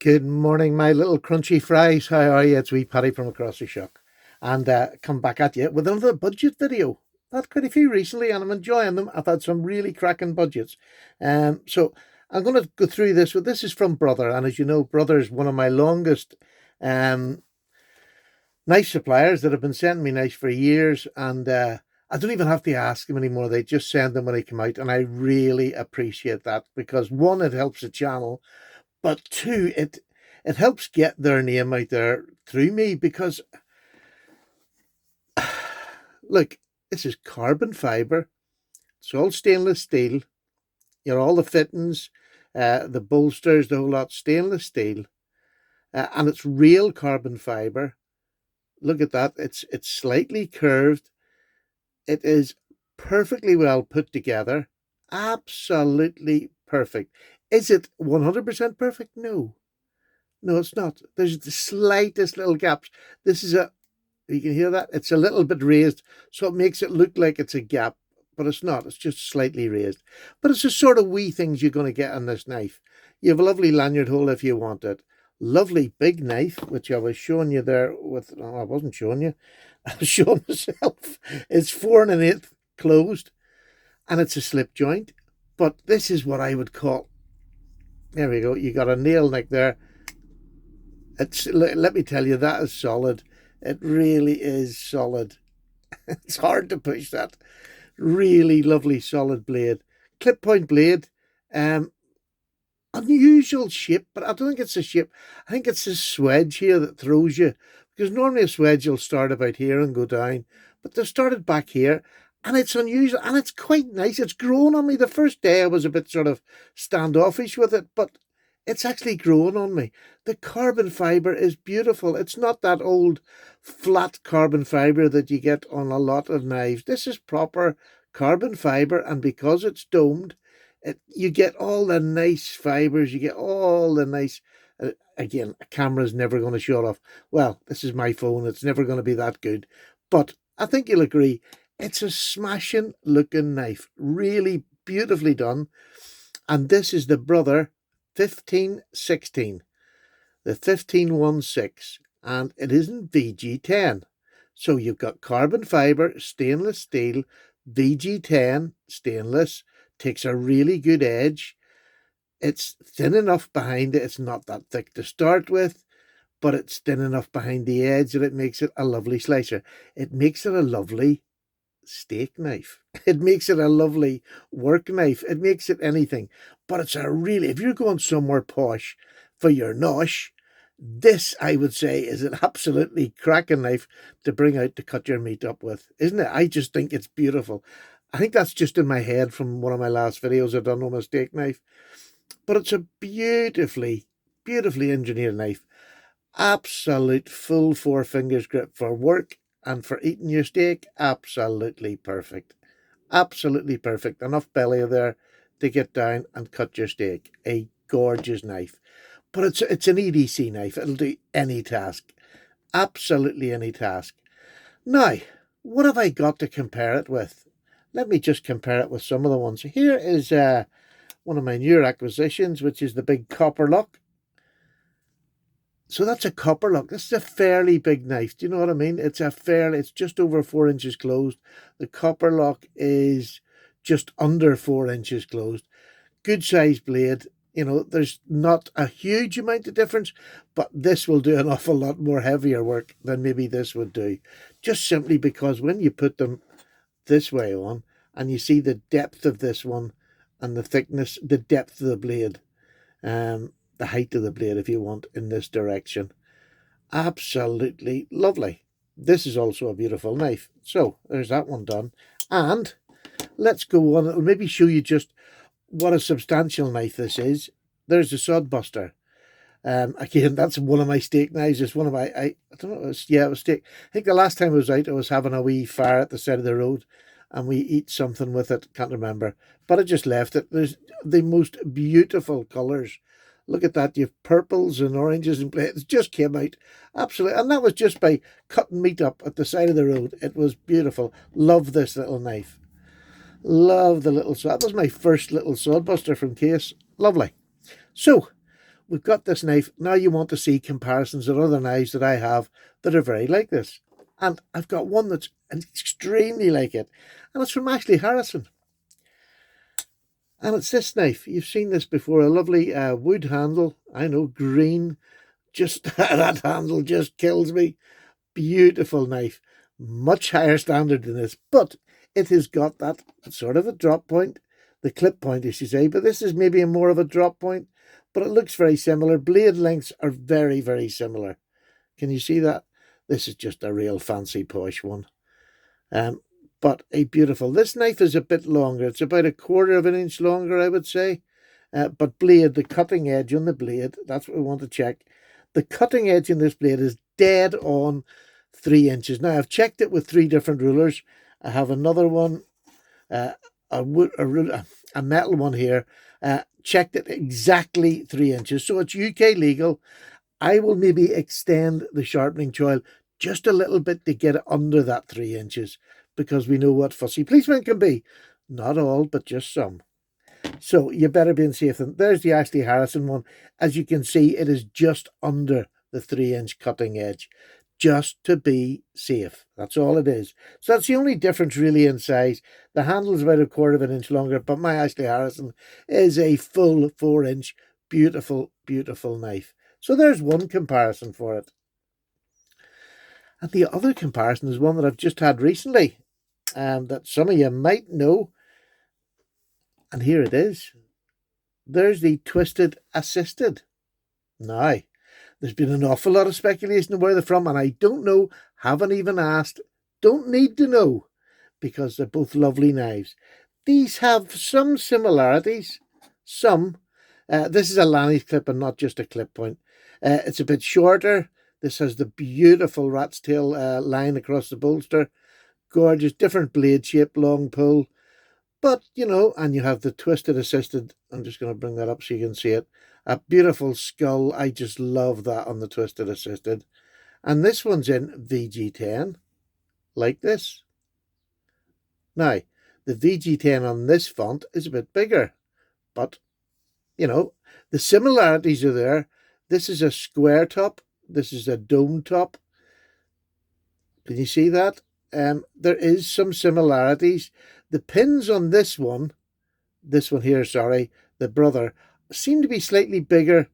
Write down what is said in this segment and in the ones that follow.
Good morning, my little crunchy fries. How are you? It's wee Paddy from across the shock. And come back at you with another budget video. I've had quite a few recently and I'm enjoying them. I've had some really cracking budgets. So I'm going to go through this. But this is from Brother. And as you know, Brother is one of my longest um, knife suppliers that have been sending me knives for years. And I don't even have to ask them anymore. They just send them when they come out. And I really appreciate that because one, it helps the channel, but two, it helps get their name out there through me because look, this is carbon fiber. It's all stainless steel. You know, all the fittings, the bolsters, the whole lot, stainless steel, and it's real carbon fiber. Look at that. It's slightly curved. It is perfectly well put together. Absolutely perfect. Is it 100% perfect? No. No, it's not. There's the slightest little gaps. This is you can hear that? It's a little bit raised, so it makes it look like it's a gap, but it's not. It's just slightly raised. But it's the sort of wee things you're going to get on this knife. You have a lovely lanyard hole if you want it. Lovely big knife, which I was showing you there with, no, I wasn't showing you. I was showing myself. It's 4 1/8 closed, and it's a slip joint. But this is what I would call, there we go. You got a nail neck there. Let me tell you, that is solid. It really is solid. It's hard to push that. Really lovely solid blade. Clip point blade. Unusual shape, but I don't think it's the shape. I think it's the swedge here that throws you. Because normally a swedge will start about here and go down. But they've started back here. And it's unusual. And it's quite nice. It's grown on me. The first day I was a bit sort of standoffish with it. But it's actually growing on me. The carbon fiber is beautiful. It's not that old flat carbon fiber that you get on a lot of knives. This is proper carbon fiber, and because it's domed, you get all the nice fibers. You get all the nice. Again, a camera's never going to show it off. Well, this is my phone. It's never going to be that good. But I think you'll agree, it's a smashing looking knife. Really beautifully done. And this is the Brother 1516, the 1516, and it isn't VG10. So you've got carbon fiber, stainless steel, VG10 stainless, takes a really good edge. It's thin enough behind it. It's not that thick to start with, but it's thin enough behind the edge that it makes it a lovely slicer. It makes it a lovely steak knife. It makes it a lovely work knife. It makes it anything. But it's a really, if you're going somewhere posh for your nosh, this, I would say, is an absolutely cracking knife to bring out to cut your meat up with, isn't it? I just think it's beautiful. I think that's just in my head from one of my last videos I've done on a steak knife. But it's a beautifully, beautifully engineered knife. Absolute full 4 fingers grip for work and for eating your steak. Absolutely perfect. Absolutely perfect. Enough belly there to get down and cut your steak. A gorgeous knife. But it's an EDC knife. It'll do any task. Absolutely any task. Now, what have I got to compare it with? Let me just compare it with some of the ones. Here is one of my newer acquisitions, which is the big copper lock. So that's a copper lock. This is a fairly big knife. Do you know what I mean? It's just over 4 inches closed. The copper lock is just under 4 inches closed. Good size blade. You know, there's not a huge amount of difference, but this will do an awful lot more heavier work than maybe this would do. Just simply because when you put them this way on and you see the depth of this one and the thickness, the depth of the blade, the height of the blade, if you want, in this direction. Absolutely lovely. This is also a beautiful knife. So there's that one done. And let's go on. It'll maybe show you just what a substantial knife this is. There's the Sodbuster. Again, that's one of my steak knives. It's one of my, I don't know, it was steak. I think the last time I was out, I was having a wee fire at the side of the road and we eat something with it. Can't remember. But I just left it. There's the most beautiful colours. Look at that. You have purples and oranges and it just came out. Absolutely. And that was just by cutting meat up at the side of the road. It was beautiful. Love this little knife. Love the little, that was my first little Sodbuster from Case. Lovely. So, we've got this knife. Now you want to see comparisons of other knives that I have that are very like this. And I've got one that's extremely like it. And it's from Ashley Harrison. And it's this knife. You've seen this before. A lovely wood handle. I know, green. Just that handle just kills me. Beautiful knife. Much higher standard than this. But it has got that sort of a drop point. The clip point, as you say. But this is maybe more of a drop point. But it looks very similar. Blade lengths are very, very similar. Can you see that? This is just a real fancy posh one. But a beautiful. This knife is a bit longer. It's about 1/4 of an inch longer, I would say. But blade, the cutting edge on the blade, that's what we want to check. The cutting edge in this blade is dead on 3 inches. Now, I've checked it with 3 different rulers. I have another one, a metal one here. Checked it exactly 3 inches. So it's UK legal. I will maybe extend the sharpening choil just a little bit to get it under that 3 inches, because we know what fussy policemen can be. Not all, but just some. So you better be safe. There's the Ashley Harrison one. As you can see, it is just under the 3-inch cutting edge, just to be safe. That's all it is. So that's the only difference really in size. The handle is about 1/4 of an inch longer, but my Ashley Harrison is a full 4-inch, beautiful, beautiful knife. So there's one comparison for it. And the other comparison is one that I've just had recently, that some of you might know. And here it is. There's the Twisted Assisted. Now, there's been an awful lot of speculation of where they're from, and I don't know, haven't even asked, don't need to know, because they're both lovely knives. These have some similarities, some. This is a Lanny's clip and not just a clip point. It's a bit shorter. This has the beautiful rat's tail line across the bolster. Gorgeous, different blade shape, long pull. But, you know, and you have the Twisted Assisted. I'm just going to bring that up so you can see it. A beautiful skull. I just love that on the Twisted Assisted. And this one's in VG10, like this. Now, the VG10 on this font is a bit bigger. But, you know, the similarities are there. This is a square top. This is a dome top. Can you see that? There is some similarities. The pins on this one here, sorry, the brother, seem to be slightly bigger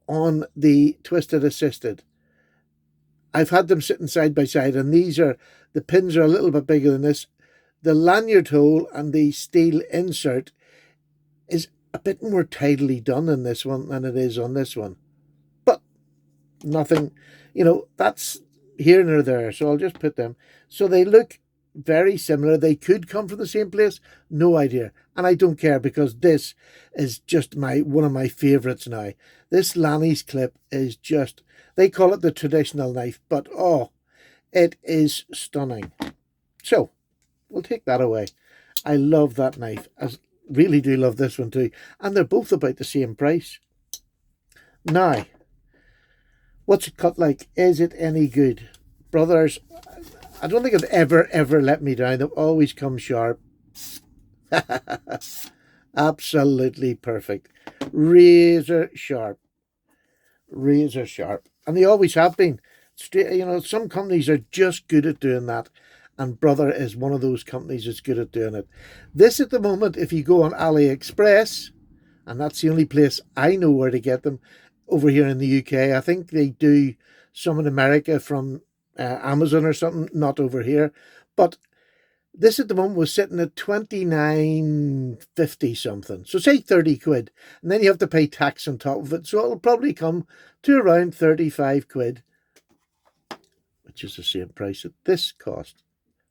on the Twisted Assisted. I've had them sitting side by side, and the pins are a little bit bigger than this. The lanyard hole and the steel insert is a bit more tidily done in this one than it is on this one. But nothing, you know, that's here nor there, so I'll just put them. So they look very similar. They could come from the same place, no idea. And I don't care, because this is just one of my favourites now. This Lanny's clip is just, they call it the traditional knife, but oh, it is stunning. So we'll take that away. I love that knife. I really do love this one too. And they're both about the same price. Now, what's it cut like? Is it any good? Brothers, I don't think they've ever let me down. They've always come sharp. Absolutely perfect. Razor sharp. Razor sharp. And they always have been. You know, some companies are just good at doing that. And Brother is one of those companies that's good at doing it. This at the moment, if you go on AliExpress, and that's the only place I know where to get them, over here in the UK. I think they do some in America from Amazon or something, not over here. But this at the moment was sitting at $29.50 something. So say 30 quid. And then you have to pay tax on top of it. So it'll probably come to around 35 quid, which is the same price that this cost.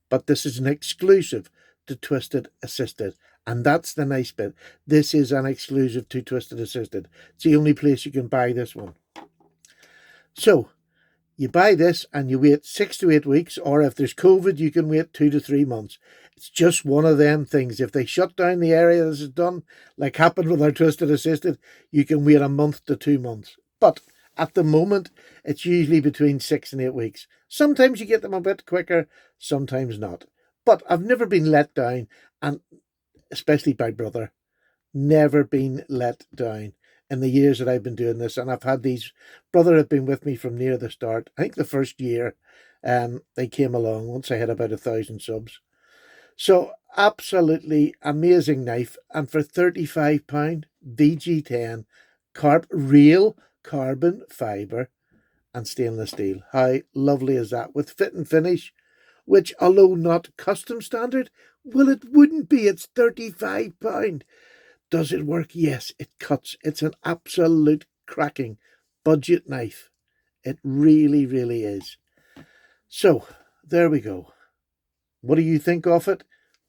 But this is an exclusive to Twisted Assisted. And that's the nice bit. This is an exclusive to Twisted Assisted. It's the only place you can buy this one. So, you buy this and you wait 6 to 8 weeks, or if there's COVID, you can wait 2 to 3 months. It's just one of them things. If they shut down the area this is done, like happened with our Twisted Assisted, you can wait a month to 2 months. But at the moment, it's usually between 6 and 8 weeks. Sometimes you get them a bit quicker, sometimes not. But I've never been let down, and especially by Brother, never been let down in the years that I've been doing this, and I've had these brother have been with me from near the start. I think the first year they came along once I had about 1,000 subs. So absolutely amazing knife, and for £35, VG10 real carbon fibre and stainless steel. How lovely is that? With fit and finish, which although not custom standard, well, it wouldn't be. It's £35. Does it work? Yes, it cuts. It's an absolute cracking budget knife. It really, really is. So there we go. What do you think of it?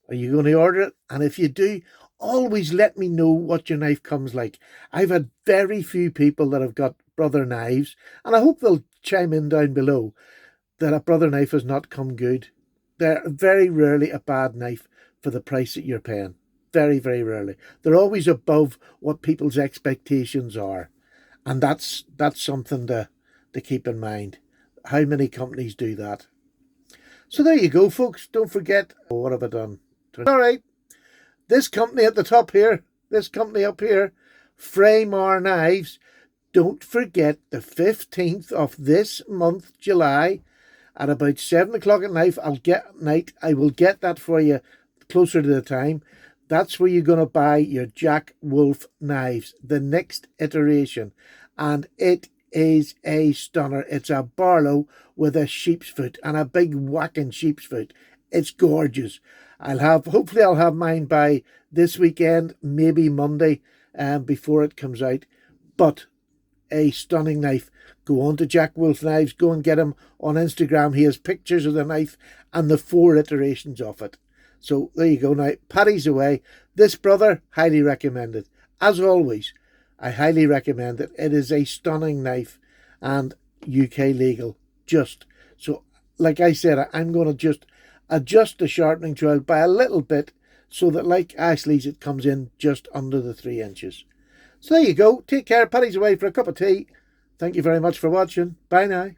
Are you going to order it? And if you do, always let me know what your knife comes like. I've had very few people that have got brother knives, and I hope they'll chime in down below that a brother knife has not come good. They're very rarely a bad knife for the price that you're paying. Very, very rarely. They're always above what people's expectations are. And that's something to keep in mind. How many companies do that? So there you go, folks. Don't forget. Oh, what have I done? All right. This company at the top here, this company up here, Fraymar Knives. Don't forget the 15th of this month, July, at about 7 o'clock at night, I will get that for you closer to the time. That's where you're going to buy your Jack Wolf knives, the next iteration. And it is a stunner. It's a Barlow with a sheep's foot and a big whacking sheep's foot. It's gorgeous. Hopefully I'll have mine by this weekend, maybe Monday, before it comes out. But a stunning knife. Go on to Jack Wolf Knives. Go and get him on Instagram. He has pictures of the knife and the 4 iterations of it. So there you go now. Paddy's away. This brother, highly recommended. As always, I highly recommend it. It is a stunning knife and UK legal. So, like I said, I'm going to just adjust the sharpening choil by a little bit so that, like Ashley's, it comes in just under the 3 inches. So there you go. Take care. Paddy's away for a cup of tea. Thank you very much for watching. Bye now.